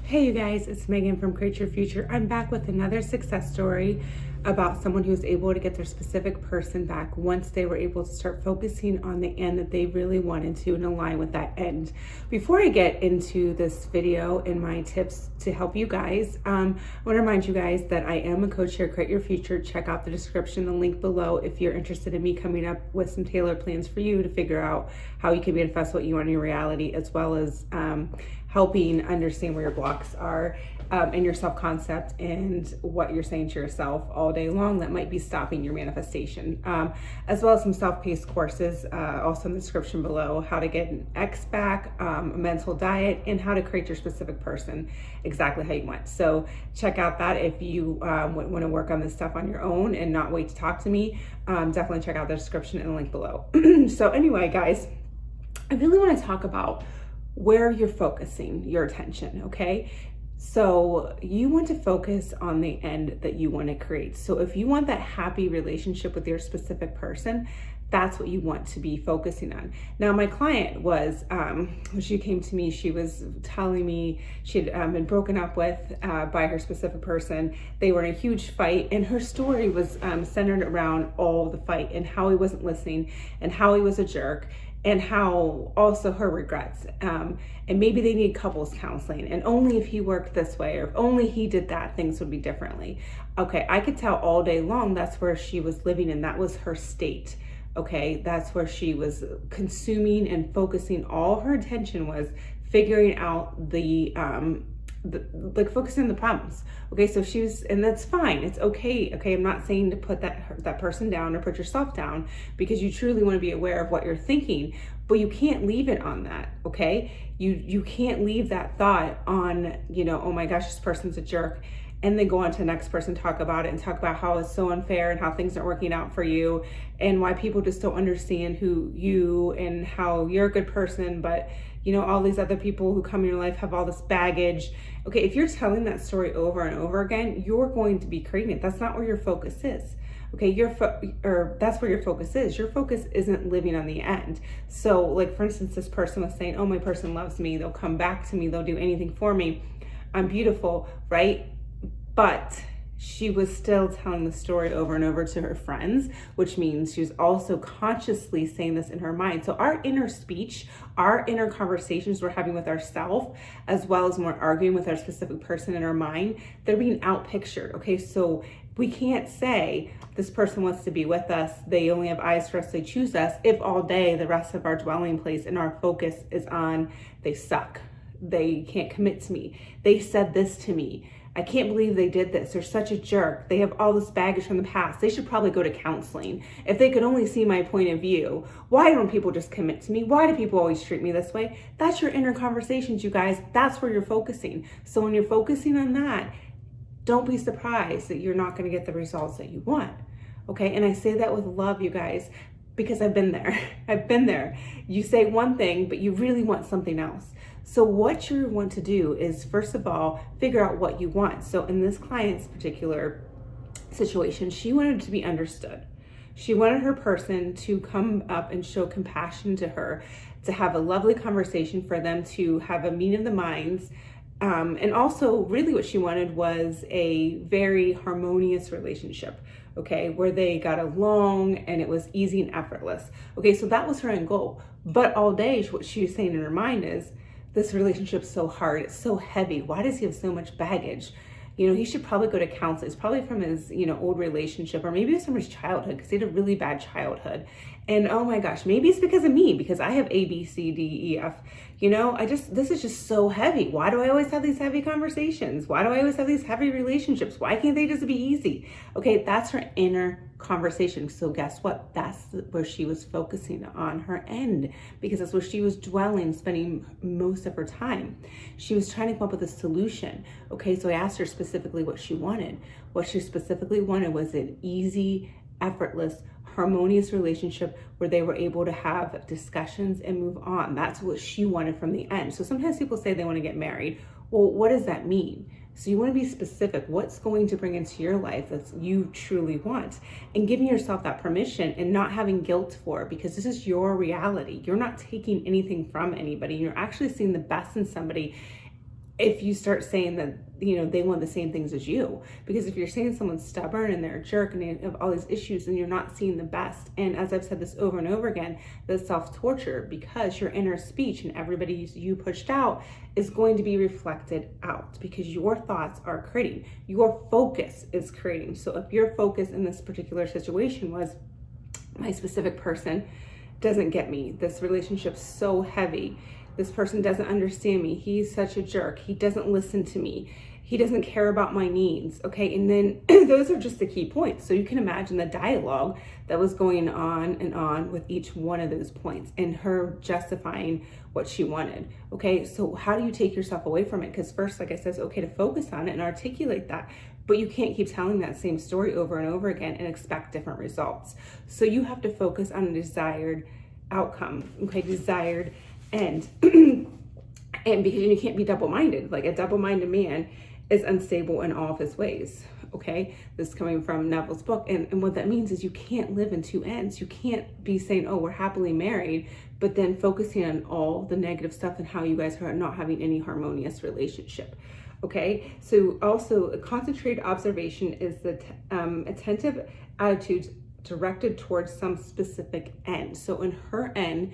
Hey you guys, it's Megan from Create Your Future. I'm back with another success story about someone who was able to get their specific person back once they were able to start focusing on the end that they really wanted to and align with that end. Before I get into this video and my tips to help you guys, I want to remind you guys that I am a coach here at Create Your Future. Check out the description, the link below if you're interested in me coming up with some tailored plans for you to figure out how you can manifest what you want in your reality, as well as helping understand where your blocks are and your self-concept and what you're saying to yourself all day long that might be stopping your manifestation, as well as some self-paced courses also in the description below, how to get an ex back, a mental diet, and how to create your specific person exactly how you want. So check out that if you want to work on this stuff on your own and not wait to talk to me. Definitely check out the description and the link below. So anyway, guys, I really want to talk about where you're focusing your attention, okay? So you want to focus on the end that you want to create. So if you want that happy relationship with your specific person, that's what you want to be focusing on. Now, my client was, when she came to me, she was telling me she'd been broken up with by her specific person. They were in a huge fight, and her story was centered around all the fight and how he wasn't listening and how he was a jerk, and how also her regrets, and maybe they need couples counseling, and only if he worked this way, or if only he did that, things would be differently. Okay, I could tell all day long that's where she was living, and that was her state. Okay, that's where she was consuming and focusing. All her attention was figuring out like focusing on the problems. Okay, so she was, and that's fine. It's okay. Okay, I'm not saying to put that person down or put yourself down, because you truly want to be aware of what you're thinking, but you can't leave it on that. Okay, you can't leave that thought on, oh my gosh, this person's a jerk, and then go on to the next person, talk about it, and talk about how it's so unfair and how things aren't working out for you, and why people just don't understand who you and how you're a good person, but all these other people who come in your life have all this baggage. Okay, if you're telling that story over and over again, you're going to be creating it. That's not where your focus is. Okay, that's where your focus is. Your focus isn't living on the end. So, like for instance, this person was saying, "Oh, my person loves me. They'll come back to me. They'll do anything for me. I'm beautiful," right? But she was still telling the story over and over to her friends, which means she was also consciously saying this in her mind. So our inner speech, our inner conversations we're having with ourselves, as well as when we're arguing with our specific person in our mind, they're being outpictured. Okay, so we can't say this person wants to be with us, they only have eyes for us, they choose us, if all day the rest of our dwelling place and our focus is on they suck, they can't commit to me, they said this to me, I can't believe they did this. They're such a jerk. They have all this baggage from the past. They should probably go to counseling. If they could only see my point of view, why don't people just commit to me? Why do people always treat me this way? That's your inner conversations, you guys. That's where you're focusing. So when you're focusing on that, don't be surprised that you're not going to get the results that you want. Okay, and I say that with love, you guys, because I've been there. I've been there. You say one thing, but you really want something else. So what you want to do is, first of all, figure out what you want. So in this client's particular situation, she wanted to be understood. She wanted her person to come up and show compassion to her, to have a lovely conversation, for them to have a meeting of the minds. And also really what she wanted was a very harmonious relationship, okay, where they got along and it was easy and effortless. Okay, so that was her end goal. But all day, what she was saying in her mind is, this relationship's so hard, it's so heavy. Why does he have so much baggage? He should probably go to counseling. It's probably from his, old relationship, or maybe it's from his childhood, because he had a really bad childhood. And oh my gosh, maybe it's because of me, because I have A, B, C, D, E, F. This is just so heavy. Why do I always have these heavy conversations? Why do I always have these heavy relationships? Why can't they just be easy? Okay, that's her inner conversation. So guess what? That's where she was focusing on her end, because that's where she was dwelling, spending most of her time. She was trying to come up with a solution. Okay, so I asked her specifically what she wanted. What she specifically wanted was an easy, effortless, harmonious relationship where they were able to have discussions and move on. That's what she wanted from the end. So sometimes people say they want to get married. Well, what does that mean? So you want to be specific. What's going to bring into your life that you truly want, and giving yourself that permission and not having guilt for it, because this is your reality. You're not taking anything from anybody. You're actually seeing the best in somebody if you start saying that, they want the same things as you. Because if you're saying someone's stubborn and they're a jerk and they have all these issues, then you're not seeing the best. And as I've said this over and over again, the self-torture, because your inner speech and everybody you pushed out is going to be reflected out, because your thoughts are creating, your focus is creating. So if your focus in this particular situation was, my specific person doesn't get me, this relationship's so heavy, this person doesn't understand me, he's such a jerk, he doesn't listen to me, he doesn't care about my needs, okay? And then those are just the key points. So you can imagine the dialogue that was going on and on with each one of those points and her justifying what she wanted, okay? So how do you take yourself away from it? Because first, like I said, it's okay to focus on it and articulate that, but you can't keep telling that same story over and over again and expect different results. So you have to focus on a desired outcome, okay? Desired end. And because you can't be double-minded. Like, a double-minded man is unstable in all of his ways, okay? This is coming from Neville's book. And what that means is you can't live in two ends. You can't be saying, oh, we're happily married, but then focusing on all the negative stuff and how you guys are not having any harmonious relationship, okay? So also, a concentrated observation is the attentive attitudes directed towards some specific end. So in her end,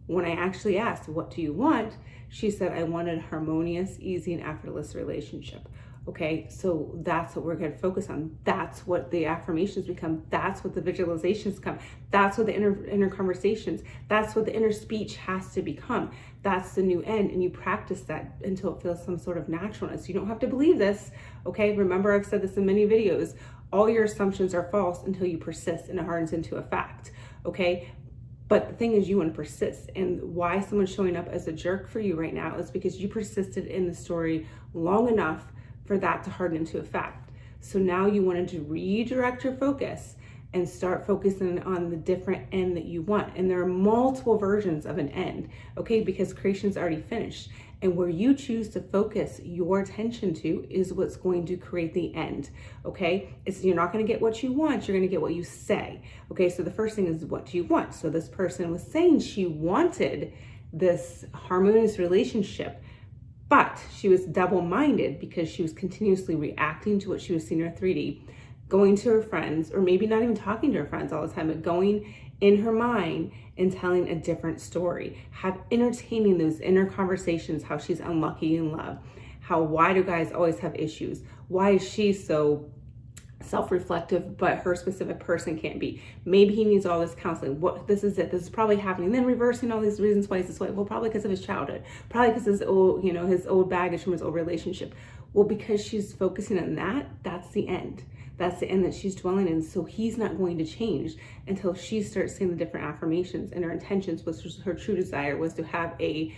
when I actually asked, what do you want? She said, I wanted a harmonious, easy, and effortless relationship. Okay, so that's what we're going to focus on. That's what the affirmations become. That's what the visualizations come. That's what the inner conversations, that's what the inner speech has to become. That's the new end. And you practice that until it feels some sort of naturalness. You don't have to believe this. Okay, remember, I've said this in many videos. All your assumptions are false until you persist and it hardens into a fact. Okay. But the thing is, you want to persist. And why someone's showing up as a jerk for you right now is because you persisted in the story long enough for that to harden into a fact. So now you wanted to redirect your focus and start focusing on the different end that you want. And there are multiple versions of an end, okay? Because creation is already finished. And where you choose to focus your attention to is what's going to create the end, okay? You're not going to get what you want, you're going to get what you say, okay? So the first thing is, what do you want? So this person was saying she wanted this harmonious relationship, but she was double-minded because she was continuously reacting to what she was seeing in her 3D, going to her friends, or maybe not even talking to her friends all the time, but going in her mind and telling a different story, entertaining those inner conversations, how she's unlucky in love, why do guys always have issues? Why is she so self-reflective, but her specific person can't be? Maybe he needs all this counseling. This is probably happening. Then reversing all these reasons why he's this way. Well, probably because of his childhood, probably because his old baggage from his old relationship. Well, because she's focusing on that's the end. That's the end that she's dwelling in. So he's not going to change until she starts saying the different affirmations, and her intentions, which was her true desire, was to have a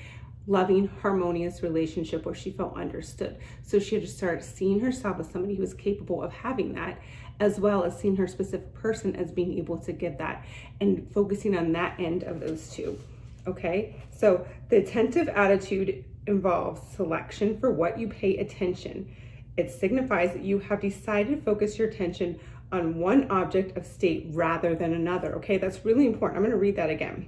loving, harmonious relationship where she felt understood. So she had to start seeing herself as somebody who was capable of having that, as well as seeing her specific person as being able to give that, and focusing on that end of those two. Okay, so the attentive attitude involves selection for what you pay attention. It signifies that you have decided to focus your attention on one object of state rather than another. Okay, that's really important. I'm going to read that again.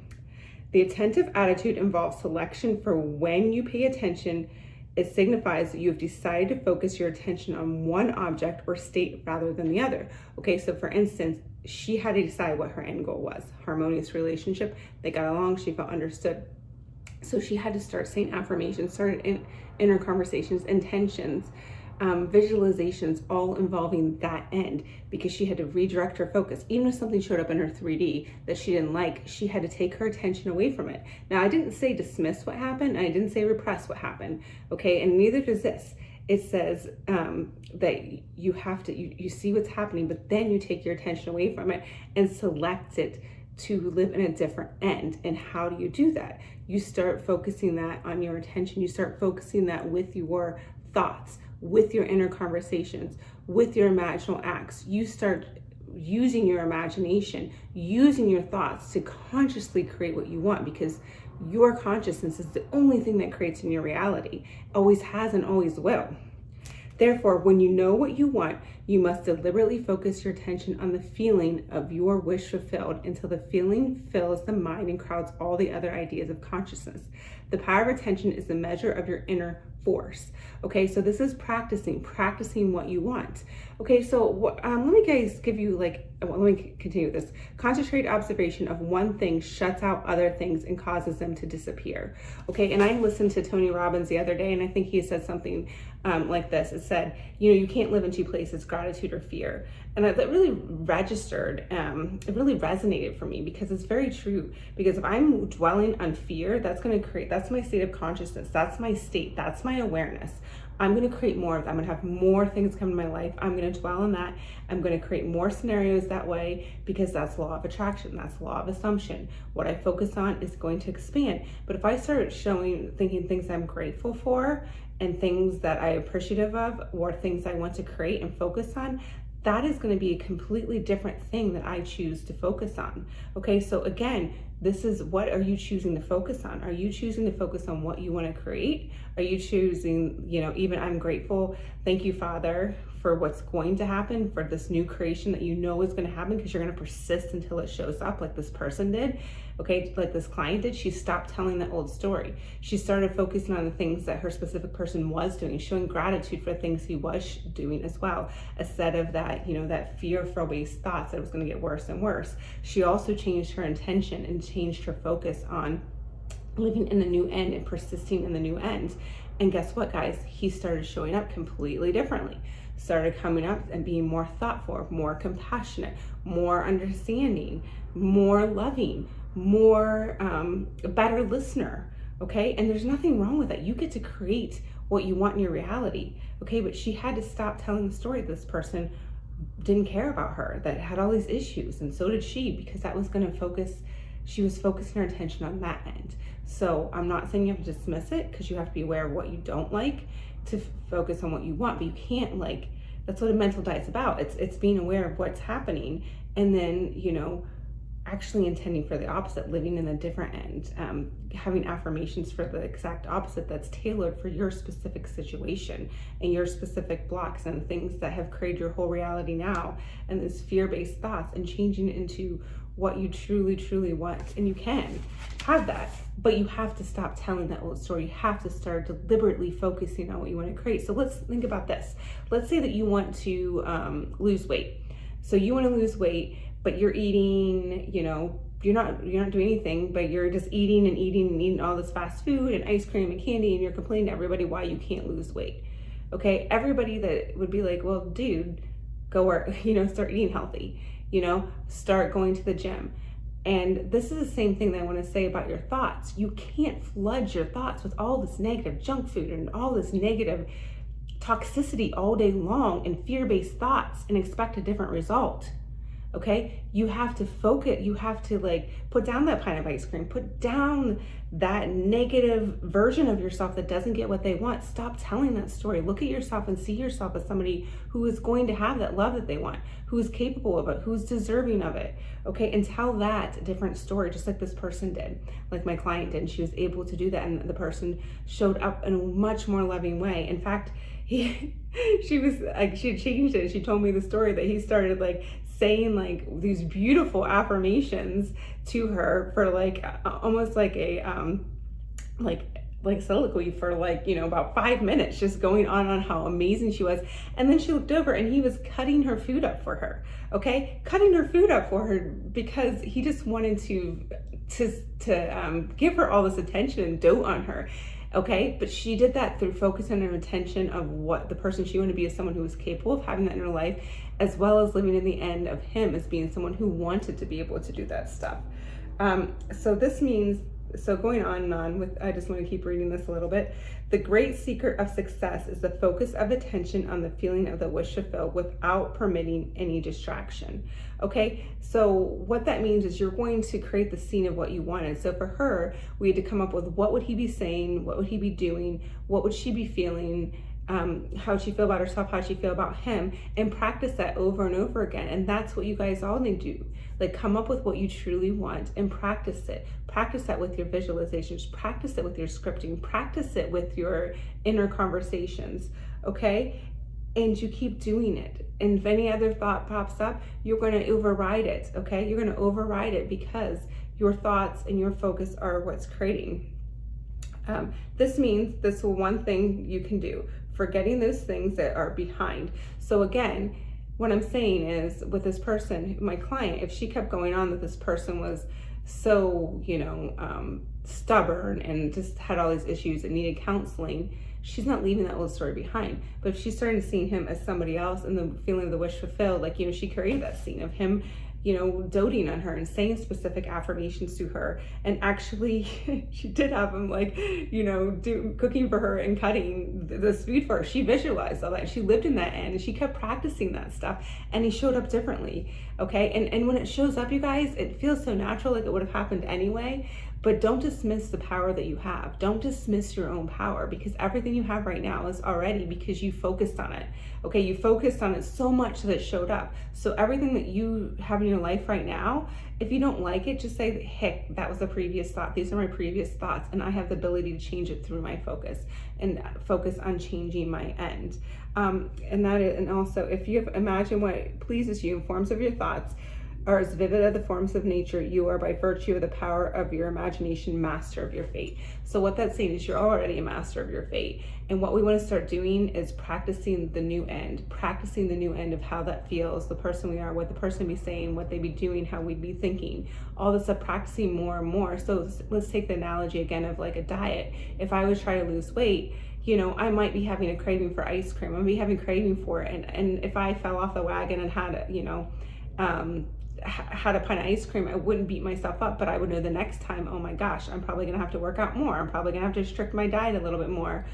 The attentive attitude involves selection for when you pay attention. It signifies that you have decided to focus your attention on one object or state rather than the other. Okay, so for instance, she had to decide what her end goal was. Harmonious relationship. They got along. She felt understood. So she had to start saying affirmations, started inner conversations, intentions, visualizations, all involving that end, because she had to redirect her focus. Even if something showed up in her 3D that she didn't like, she had to take her attention away from it. Now, I didn't say dismiss what happened, and I didn't say repress what happened, okay? And neither does this. It says that you have to, you see what's happening, but then you take your attention away from it and select it to live in a different end. And how do you do that? You start focusing that on your attention. You start focusing that with your thoughts, with your inner conversations, with your imaginal acts. You start using your imagination, using your thoughts to consciously create what you want, because your consciousness is the only thing that creates in your reality, always has and always will. Therefore, when you know what you want, you must deliberately focus your attention on the feeling of your wish fulfilled until the feeling fills the mind and crowds all the other ideas of consciousness. The power of attention is the measure of your inner force. Okay, so this is practicing what you want. Okay, so let me give you let me continue this. Concentrated observation of one thing shuts out other things and causes them to disappear. Okay, and I listened to Tony Robbins the other day, and I think he said something like this. It said, you can't live in two places, gratitude or fear. And that really registered, it really resonated for me, because it's very true. Because if I'm dwelling on fear, that's my state of consciousness, that's my state, that's my awareness. I'm going to create more of that. I'm going to have more things come to my life. I'm going to dwell on that. I'm going to create more scenarios that way, because that's law of attraction. That's law of assumption. What I focus on is going to expand. But if I start thinking things I'm grateful for and things that I'm appreciative of, or things I want to create and focus on, that is going to be a completely different thing that I choose to focus on. Okay, so again, this is, what are you choosing to focus on? Are you choosing to focus on what you want to create? Are you choosing, even I'm grateful, thank you, Father, for what's going to happen, for this new creation that is going to happen, because you're going to persist until it shows up, like this person did. Okay, like this client did. She stopped telling that old story. She started focusing on the things that her specific person was doing, showing gratitude for the things he was doing as well, instead of that, that fearful-based thoughts that it was going to get worse and worse. She also changed her intention and changed her focus on living in the new end and persisting in the new end. And guess what, guys? He started showing up completely differently. Started coming up and being more thoughtful, more compassionate, more understanding, more loving, more a better listener. Okay, and there's nothing wrong with that. You get to create what you want in your reality. Okay, but she had to stop telling the story that this person didn't care about her, that had all these issues, and so did she, because that was going to focus. She was focusing her attention on that end. So I'm not saying you have to dismiss it, because you have to be aware of what you don't like to focus on what you want, but you can't that's what a mental diet's about. It's being aware of what's happening, and then, actually intending for the opposite, living in a different end, having affirmations for the exact opposite that's tailored for your specific situation and your specific blocks and things that have created your whole reality now, and this fear-based thoughts, and changing it into what you truly, truly want. And you can have that, but you have to stop telling that old story. You have to start deliberately focusing on what you want to create. So let's think about this. Let's say that you want to lose weight. So you want to lose weight, but you're eating, you're not doing anything, but you're just eating and eating and eating all this fast food and ice cream and candy, and you're complaining to everybody why you can't lose weight. Okay, everybody that would be like, well, dude, go work, start eating healthy, start going to the gym. And this is the same thing that I want to say about your thoughts. You can't flood your thoughts with all this negative junk food and all this negative toxicity all day long and fear-based thoughts and expect a different result. Okay, you have to focus, you have to put down that pint of ice cream, put down that negative version of yourself that doesn't get what they want. Stop telling that story. Look at yourself and see yourself as somebody who is going to have that love that they want, who is capable of it, who's deserving of it. Okay, and tell that different story, just like this person did, like my client did. And she was able to do that, and the person showed up in a much more loving way. In fact, she had changed it. She told me the story that he started saying these beautiful affirmations to her for almost like a soliloquy for about 5 minutes, just going on how amazing she was. And then she looked over and he was cutting her food up for her. Okay, cutting her food up for her, because he just wanted to give her all this attention and dote on her. Okay, but she did that through focusing her attention of what the person she wanted to be, as someone who was capable of having that in her life, as well as living in the end of him as being someone who wanted to be able to do that stuff. So this means, going on and on with, I just want to keep reading this a little bit. The great secret of success is the focus of attention on the feeling of the wish fulfilled without permitting any distraction. Okay, so what that means is you're going to create the scene of what you wanted. So for her, we had to come up with, what would he be saying? What would he be doing? What would she be feeling? How would she feel about herself? How would she feel about him? And practice that over and over again. And that's what you guys all need to do. Come up with what you truly want and practice it. Practice that with your visualizations. Practice it with your scripting. Practice it with your inner conversations. Okay? And you keep doing it. And if any other thought pops up, you're going to override it. Okay? You're going to override it, because your thoughts and your focus are what's creating. This means this is one thing you can do for getting those things that are behind. So again, what I'm saying is with this person, my client, if she kept going on that this person was so, stubborn and just had all these issues and needed counseling, she's not leaving that old story behind. But if she's starting to see him as somebody else and the feeling of the wish fulfilled, like, she created that scene of him, doting on her and saying specific affirmations to her. And actually, she did have him do cooking for her and cutting this food for her. She visualized all that. She lived in that end and she kept practicing that stuff, and he showed up differently. Okay. And when it shows up, you guys, it feels so natural, like it would have happened anyway. But don't dismiss the power that you have. Don't dismiss your own power, because everything you have right now is already because you focused on it. Okay, you focused on it so much that it showed up. So everything that you have in your life right now, if you don't like it, just say, heck, that was a previous thought. These are my previous thoughts, and I have the ability to change it through my focus and focus on changing my end. And also, if you imagine what pleases you in forms of your thoughts, are as vivid as the forms of nature, you are by virtue of the power of your imagination, master of your fate. So what that's saying is you're already a master of your fate. And what we want to start doing is practicing the new end of how that feels, the person we are, what the person be saying, what they be doing, how we'd be thinking, all this stuff, practicing more and more. So let's take the analogy again of like a diet. If I was trying to lose weight, I might be having a craving for ice cream. I'd be having a craving for it. And if I fell off the wagon and had a pint of ice cream, I wouldn't beat myself up, but I would know the next time, oh my gosh, I'm probably gonna have to work out more. I'm probably gonna have to restrict my diet a little bit more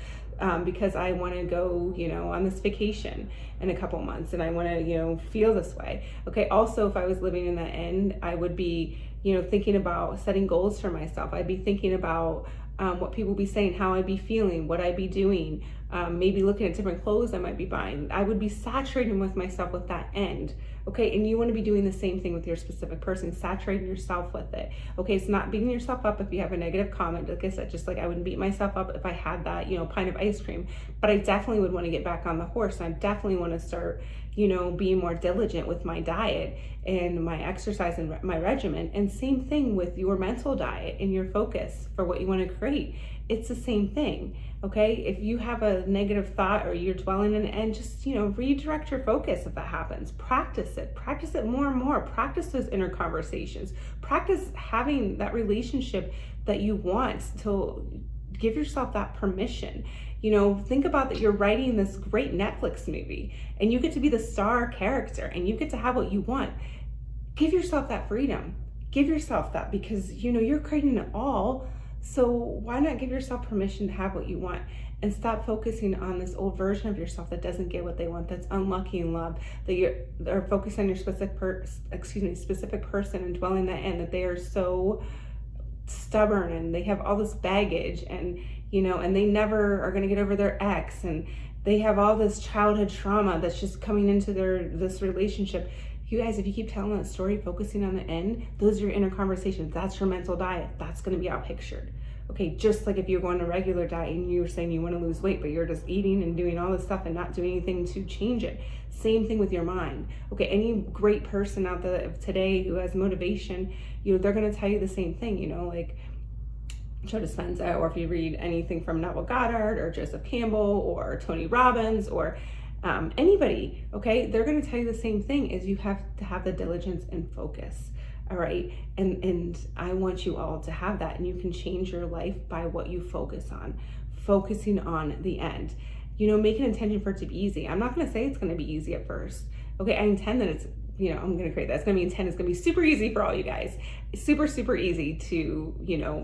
because I wanna go, on this vacation in a couple months and I wanna, feel this way. Okay, also, if I was living in that end, I would be, thinking about setting goals for myself. I'd be thinking about what people be saying, how I'd be feeling, what I'd be doing, maybe looking at different clothes I might be buying. I would be saturating with myself with that end. Okay, and you want to be doing the same thing with your specific person, saturating yourself with it. Okay, it's not beating yourself up if you have a negative comment. Like I said, just like I wouldn't beat myself up if I had that, pint of ice cream, but I definitely would want to get back on the horse. And I definitely want to start, being more diligent with my diet and my exercise and my regimen. And same thing with your mental diet and your focus for what you want to create. It's the same thing. Okay, if you have a negative thought or you're dwelling in it, and just redirect your focus if that happens. Practice it more and more. Practice those inner conversations. Practice having that relationship that you want. To give yourself that permission. Think about that you're writing this great Netflix movie and you get to be the star character and you get to have what you want. Give yourself that freedom. Give yourself that, because you're creating it all. So why not give yourself permission to have what you want, and stop focusing on this old version of yourself that doesn't get what they want, that's unlucky in love, that they're focused on your specific person and dwelling that in, that they are so stubborn and they have all this baggage and and they never are going to get over their ex, and they have all this childhood trauma that's just coming into this relationship. You guys, if you keep telling that story, focusing on the end, those are your inner conversations. That's your mental diet. That's going to be outpictured. Okay, just like if you're going on a regular diet and you're saying you want to lose weight, but you're just eating and doing all this stuff and not doing anything to change it. Same thing with your mind. Okay, any great person out there today who has motivation, they're going to tell you the same thing, like Joe Dispenza, or if you read anything from Neville Goddard or Joseph Campbell or Tony Robbins or anybody, okay, they're going to tell you the same thing, is you have to have the diligence and focus. All right, and I want you all to have that, and you can change your life by what you focus on, focusing on the end. Make an intention for it to be easy. I'm not going to say it's going to be easy at first. Okay, I intend that it's, I'm going to create that. It's going to be intent. It's going to be super easy for all you guys. Super, super easy to,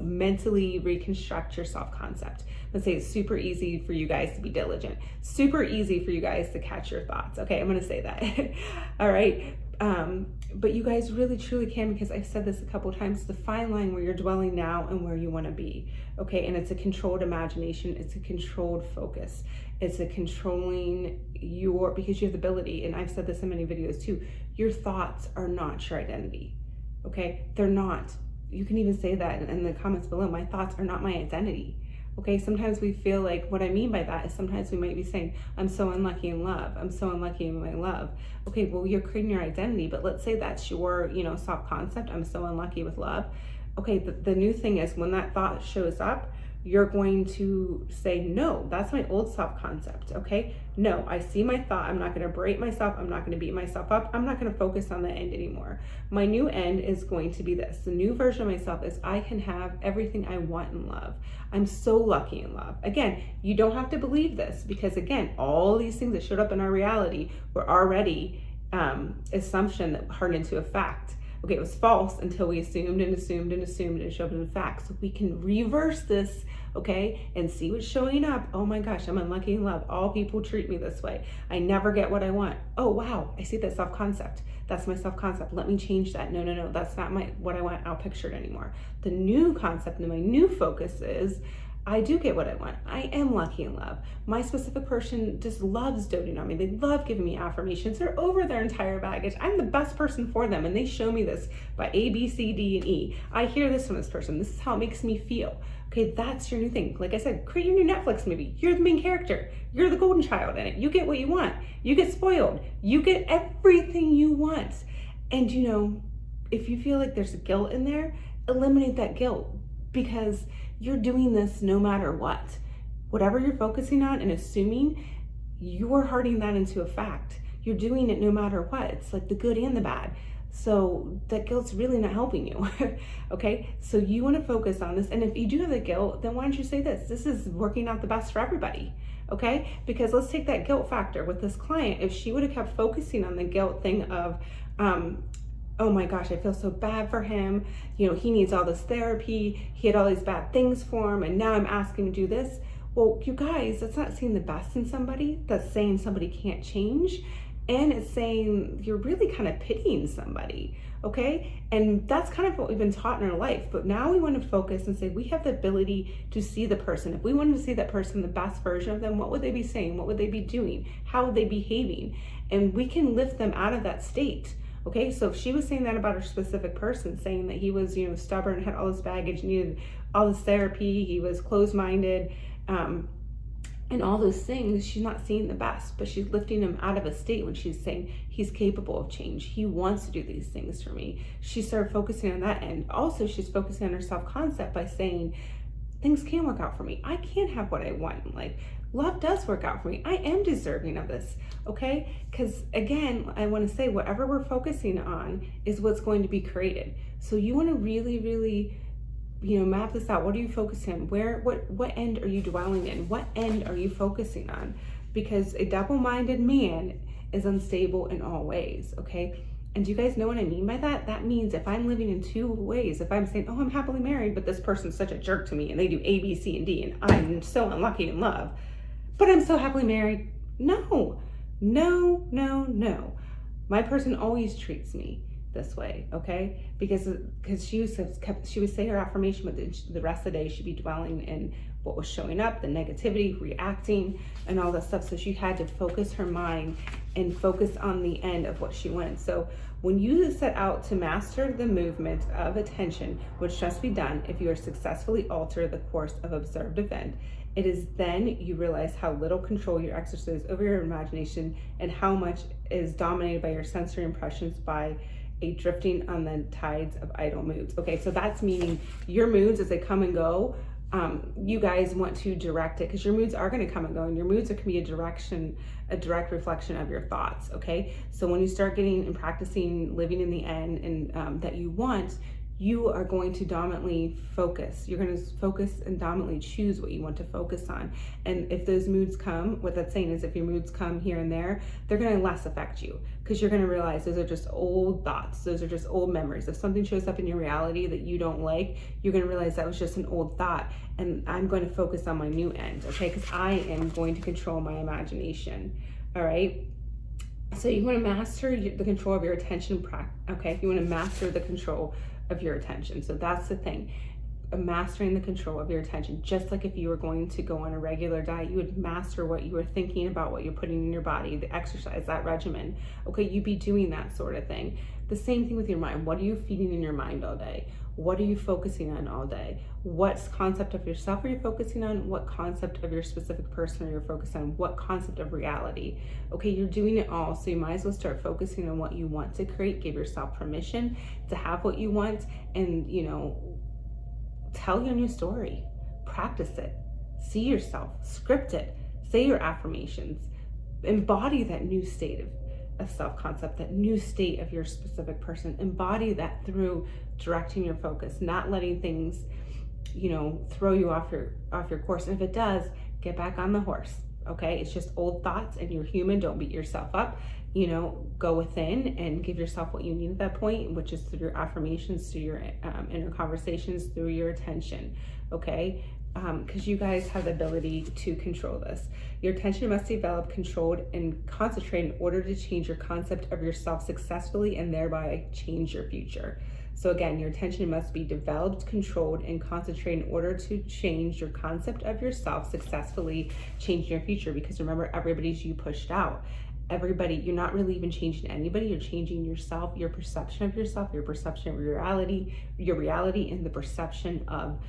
mentally reconstruct your self-concept. Let's say it's super easy for you guys to be diligent. Super easy for you guys to catch your thoughts. Okay, I'm going to say that. All right. But you guys really truly can, because I've said this a couple of times, the fine line where you're dwelling now and where you want to be. Okay, and it's a controlled imagination. It's a controlled focus. It's a controlling because you have the ability, and I've said this in many videos too, your thoughts are not your identity. Okay, they're not. You can even say that in the comments below. My thoughts are not my identity. Okay, sometimes we feel like, what I mean by that is sometimes we might be saying, I'm so unlucky in love. I'm so unlucky in my love. Okay, well, you're creating your identity, but let's say that's your, self-concept. I'm so unlucky with love. Okay, the new thing is when that thought shows up, you're going to say, no, that's my old self-concept, okay? No, I see my thought. I'm not going to berate myself. I'm not going to beat myself up. I'm not going to focus on the end anymore. My new end is going to be this. The new version of myself is I can have everything I want in love. I'm so lucky in love. Again, you don't have to believe this because, again, all these things that showed up in our reality were already assumption that hardened into a fact. Okay, it was false until we assumed and assumed and assumed and showed up in fact. So we can reverse this, okay, and see what's showing up. Oh my gosh, I'm unlucky in love. All people treat me this way. I never get what I want. Oh wow, I see that self-concept. That's my self-concept. Let me change that. No, that's not what I want. I'll picture it anymore. The new concept and my new focus is I do get what I want. I am lucky in love. My specific person just loves doting on me. They love giving me affirmations. They're over their entire baggage. I'm the best person for them, and they show me this by A, B, C, D, and E. I hear this from this person. This is how it makes me feel. Okay, that's your new thing. Like I said, create your new Netflix movie. You're the main character. You're the golden child in it. You get what you want. You get spoiled. You get everything you want. And you know, if you feel like there's guilt in there, eliminate that guilt, because you're doing this no matter what. Whatever you're focusing on and assuming, you're hardening that into a fact. You're doing it no matter what. It's like the good and the bad. So that guilt's really not helping you. Okay, so you want to focus on this. And if you do have the guilt, then why don't you say this? This is working out the best for everybody. Okay, because let's take that guilt factor with this client. If she would have kept focusing on the guilt thing of, oh my gosh, I feel so bad for him. You know, he needs all this therapy. He had all these bad things for him, and now I'm asking him to do this. Well, you guys, that's not seeing the best in somebody. That's saying somebody can't change. And it's saying you're really kind of pitying somebody, okay? And that's kind of what we've been taught in our life. But now we want to focus and say we have the ability to see the person. If we wanted to see that person, the best version of them, what would they be saying? What would they be doing? How would they be behaving? And we can lift them out of that state. Okay, so if she was saying that about her specific person, saying that he was, you know, stubborn, had all this baggage, needed all this therapy, he was closed-minded, and all those things, she's not seeing the best, but she's lifting him out of a state when she's saying he's capable of change. He wants to do these things for me. She started focusing on that end. Also, she's focusing on her self-concept by saying things can work out for me. I can have what I want in life. Love does work out for me. I am deserving of this, okay? Because again, I want to say whatever we're focusing on is what's going to be created. So you want to really, really, you know, map this out. What are you focusing on? What end are you dwelling in? What end are you focusing on? Because a double-minded man is unstable in all ways, okay? And do you guys know what I mean by that? That means if I'm living in two ways, if I'm saying, oh, I'm happily married, but this person's such a jerk to me and they do A, B, C, and D, and I'm so unlucky in love, but I'm so happily married. No. My person always treats me this way, okay? Because she would say her affirmation, but the rest of the day she'd be dwelling in what was showing up, the negativity, reacting, and all that stuff. So she had to focus her mind and focus on the end of what she wanted. So when you set out to master the movement of attention, which must be done if you are successfully alter the course of observed event, it is then you realize how little control you exercise over your imagination and how much is dominated by your sensory impressions by a drifting on the tides of idle moods. Okay, so that's meaning your moods as they come and go, you guys want to direct it, because your moods are going to come and go, and your moods can be a direct reflection of your thoughts. Okay, so when you start getting and practicing living in the end and that you want, you are going to dominantly focus. You're going to focus and dominantly choose what you want to focus on. And if those moods come, what that's saying is if your moods come here and there, they're going to less affect you, because you're going to realize those are just old thoughts. Those are just old memories. If something shows up in your reality that you don't like, you're going to realize that was just an old thought, and I'm going to focus on my new end, okay? Because I am going to control my imagination, all right? So you want to master the control of your attention, okay? You want to master the control of your attention. So that's the thing, mastering the control of your attention. Just like if you were going to go on a regular diet, you would master what you were thinking about, what you're putting in your body, the exercise, that regimen. Okay, you'd be doing that sort of thing. The same thing with your mind. What are you feeding in your mind all day? What are you focusing on all day? What concept of yourself are you focusing on? What concept of your specific person are you focused on? What concept of reality? Okay, you're doing it all, so you might as well start focusing on what you want to create. Give yourself permission to have what you want, and, you know, tell your new story. practice it, see yourself, script it, say your affirmations, embody that new state of self-concept, that new state of your specific person. Embody that through directing your focus, not letting things, throw you off your course. And if it does, get back on the horse. Okay, it's just old thoughts and you're human. Don't beat yourself up. Go within and give yourself what you need at that point, which is through your affirmations, through your inner conversations, through your attention. Okay, because you guys have the ability to control this. Your attention must develop, controlled, and concentrate in order to change your concept of yourself successfully and thereby change your future. So again, your attention must be developed, controlled, and concentrated in order to change your concept of yourself successfully, changing your future. Because remember, everybody's you pushed out. Everybody, you're not really even changing anybody. You're changing yourself, your perception of yourself, your perception of your reality, and the perception of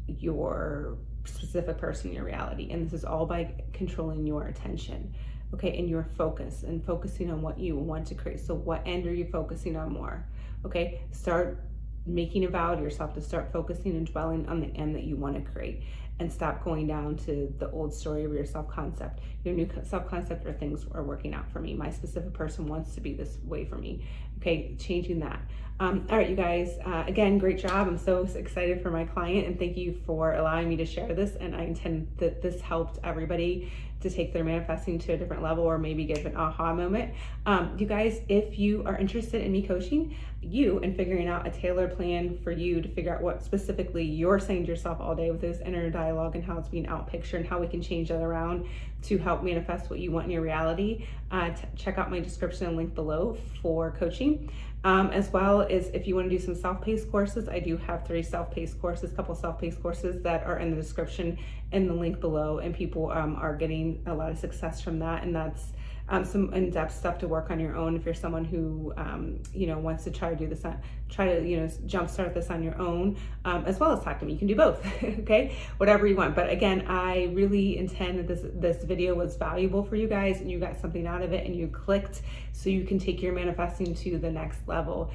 your specific person, your reality. And this is all by controlling your attention. Okay, and your focus, and focusing on what you want to create. So what end are you focusing on more? Okay, start making a vow to yourself to start focusing and dwelling on the end that you want to create, and stop going down to the old story of your self-concept. Your new self-concept are things are working out for me. My specific person wants to be this way for me. Okay, changing that. All right, you guys, again, great job. I'm so excited for my client, and thank you for allowing me to share this. And I intend that this helped everybody to take their manifesting to a different level, or maybe give an aha moment. You guys, if you are interested in me coaching you and figuring out a tailored plan for you to figure out what specifically you're saying to yourself all day with this inner dialogue and how it's being out pictured and how we can change that around to help manifest what you want in your reality, check out my description and link below for coaching. As well as if you want to do some self-paced courses, I do have 3 self-paced courses, couple self-paced courses that are in the description and the link below, and people are getting a lot of success from that. And that's some in-depth stuff to work on your own if you're someone who wants to try to do this, jumpstart this on your own, as well as talk to me. You can do both. Okay, whatever you want. But again, I really intend that this video was valuable for you guys, and you got something out of it, and you clicked so you can take your manifesting to the next level.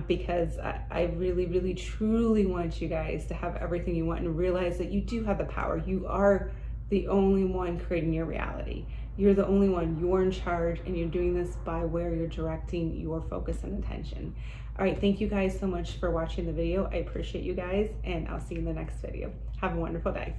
Because I really, really, truly want you guys to have everything you want and realize that you do have the power. You are the only one creating your reality. You're the only one. You're in charge, and you're doing this by where you're directing your focus and attention. All right, thank you guys so much for watching the video. I appreciate you guys, and I'll see you in the next video. Have a wonderful day.